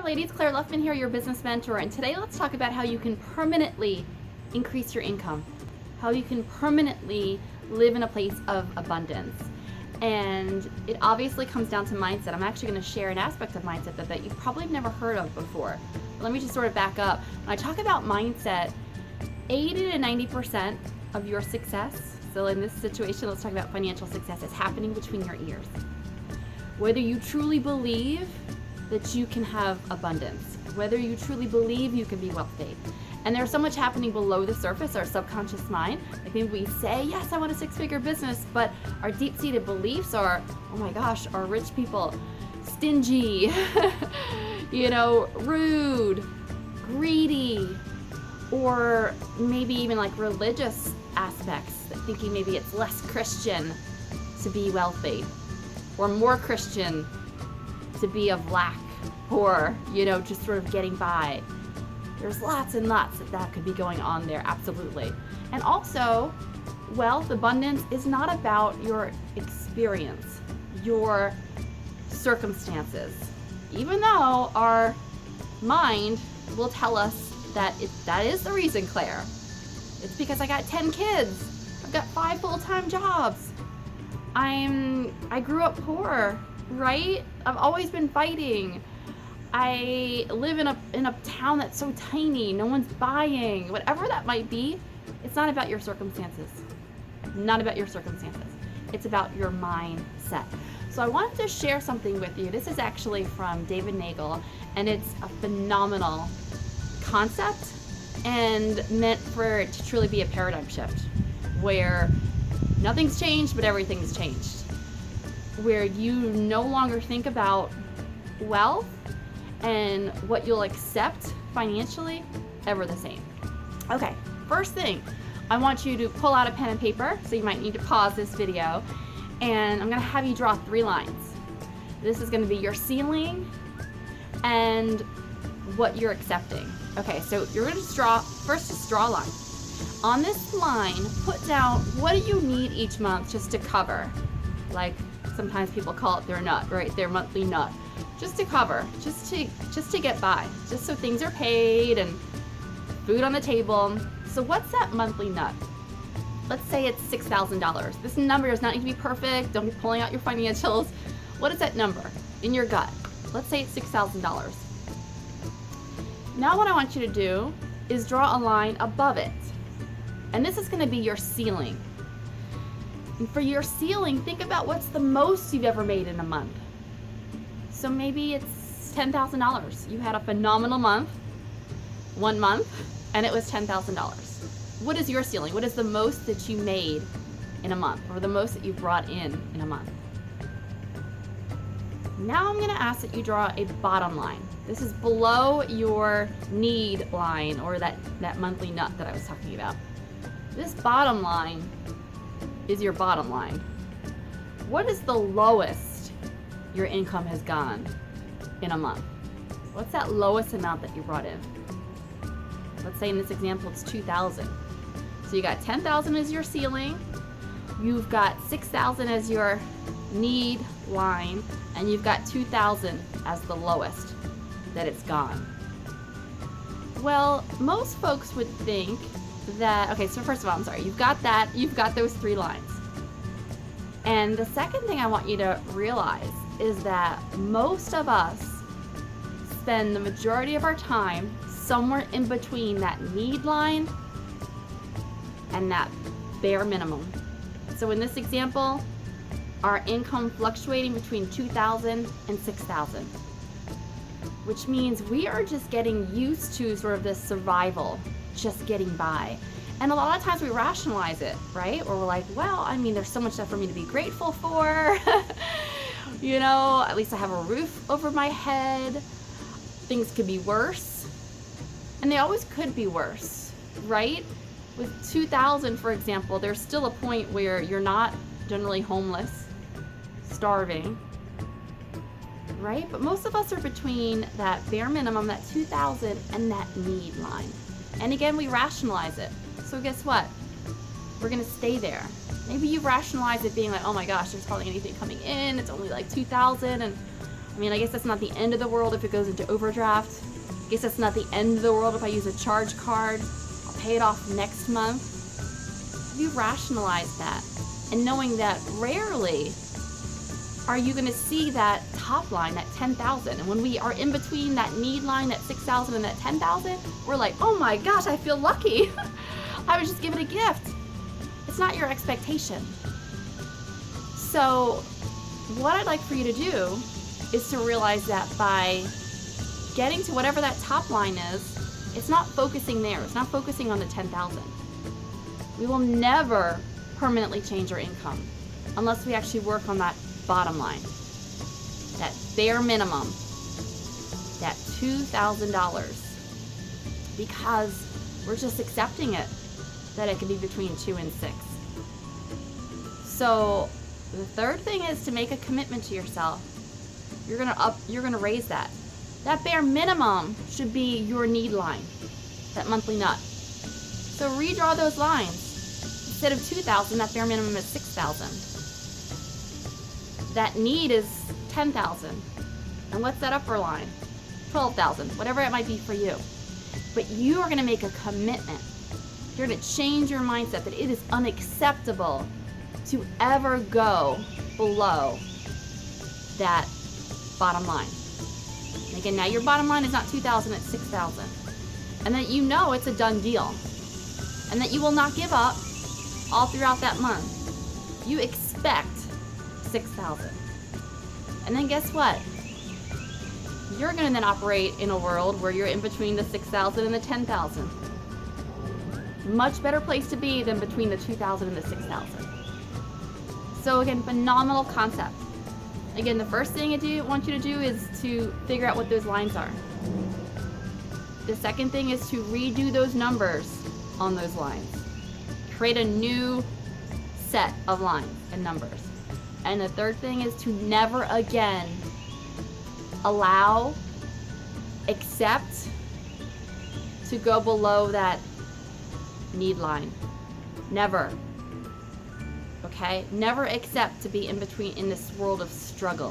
ladies, Claire Luffman here, your business mentor, and today let's talk about how you can permanently increase your income, how you can permanently live in a place of abundance. And it obviously comes down to mindset. I'm actually going to share an aspect of mindset that you probably have never heard of before. But let me just sort of back up. When I talk about mindset, 80 to 90% of your success, so in this situation, let's talk about financial success, is happening between your ears. Whether you truly believe that you can have abundance, whether you truly believe you can be wealthy. And there's so much happening below the surface, our subconscious mind. Like maybe we say, yes, I want a six-figure business, but our deep-seated beliefs are, oh my gosh, are rich people stingy, rude, greedy, or maybe even like religious aspects, thinking maybe it's less Christian to be wealthy, or more Christian to be of lack, or, just sort of getting by. There's lots and lots that could be going on there, absolutely. And also, wealth, abundance is not about your experience, your circumstances. Even though our mind will tell us that is the reason, Claire. It's because I got 10 kids. I've got 5 full-time jobs. I grew up poor, right? I've always been fighting. I live in a town that's so tiny, no one's buying, whatever that might be. It's not about your circumstances. Not about your circumstances. It's about your mindset. So I wanted to share something with you. This is actually from David Nagel, and it's a phenomenal concept and meant for it to truly be a paradigm shift where nothing's changed, but everything's changed. Where you no longer think about wealth and what you'll accept financially ever the same. Okay, first thing, I want you to pull out a pen and paper, so you might need to pause this video, and I'm gonna have you draw 3 lines. This is gonna be your ceiling and what you're accepting. Okay, so you're gonna just draw a line. On this line, put down what do you need each month just to cover. Like sometimes people call it their nut, right? Their monthly nut. Just to cover, just to get by, just so things are paid and food on the table. So what's that monthly nut? Let's say it's $6,000. This number does not need to be perfect. Don't be pulling out your financials. What is that number in your gut? Let's say it's $6,000. Now what I want you to do is draw a line above it. And this is going to be your ceiling. And for your ceiling, think about what's the most you've ever made in a month. So maybe it's $10,000. You had a phenomenal month, 1 month, and it was $10,000. What is your ceiling? What is the most that you made in a month, or the most that you brought in a month? Now I'm going to ask that you draw a bottom line. This is below your need line, or that monthly nut that I was talking about. This bottom line is your bottom line. What is the lowest your income has gone in a month? What's that lowest amount that you brought in? Let's say in this example it's $2,000. So you got $10,000 as your ceiling, you've got $6,000 as your need line, and you've got $2,000 as the lowest that it's gone. Well, most folks would think that, okay, so first of all, I'm sorry, you've got those 3 lines. And the second thing I want you to realize is that most of us spend the majority of our time somewhere in between that need line and that bare minimum. So in this example, our income fluctuating between $2,000 and $6,000, which means we are just getting used to sort of this survival, just getting by. And a lot of times we rationalize it, right? Or we're like, well, I mean, there's so much stuff for me to be grateful for. At least I have a roof over my head. Things could be worse. And they always could be worse, right? With $2,000, for example, there's still a point where you're not generally homeless, starving, right? But most of us are between that bare minimum, that $2,000, and that need line. And again, we rationalize it. So guess what? We're gonna stay there. Maybe you rationalize it being like, oh my gosh, there's hardly anything coming in. It's only like $2,000, and I mean, I guess that's not the end of the world if it goes into overdraft. I guess that's not the end of the world if I use a charge card. I'll pay it off next month. Have you rationalized that? And knowing that rarely are you going to see that top line, that 10,000. And when we are in between that need line, that 6,000 and that 10,000, we're like, oh my gosh, I feel lucky. I was just given a gift. It's not your expectation. So what I'd like for you to do is to realize that by getting to whatever that top line is, it's not focusing there. It's not focusing on the 10,000. We will never permanently change our income unless we actually work on that bottom line, that bare minimum, that $2,000, because we're just accepting it, that it can be between 2 and 6. So the third thing is to make a commitment to yourself. You're gonna raise that. That bare minimum should be your need line, that monthly nut. So redraw those lines. Instead of 2,000, that bare minimum is 6,000. That need is 10,000. And what's that upper line? 12,000, whatever it might be for you. But you are gonna make a commitment. You're gonna change your mindset that it is unacceptable to ever go below that bottom line. And again, now your bottom line is not 2,000, it's 6,000. And that you know it's a done deal. And that you will not give up all throughout that month. You expect 6,000. And then guess what? You're going to then operate in a world where you're in between the 6,000 and the 10,000. Much better place to be than between the 2,000 and the 6,000. So again, phenomenal concept. Again, the first thing I want you to do is to figure out what those lines are. The second thing is to redo those numbers on those lines. Create a new set of lines and numbers. And the third thing is to never again accept to go below that need line. Never. Okay? Never accept to be in between in this world of struggle.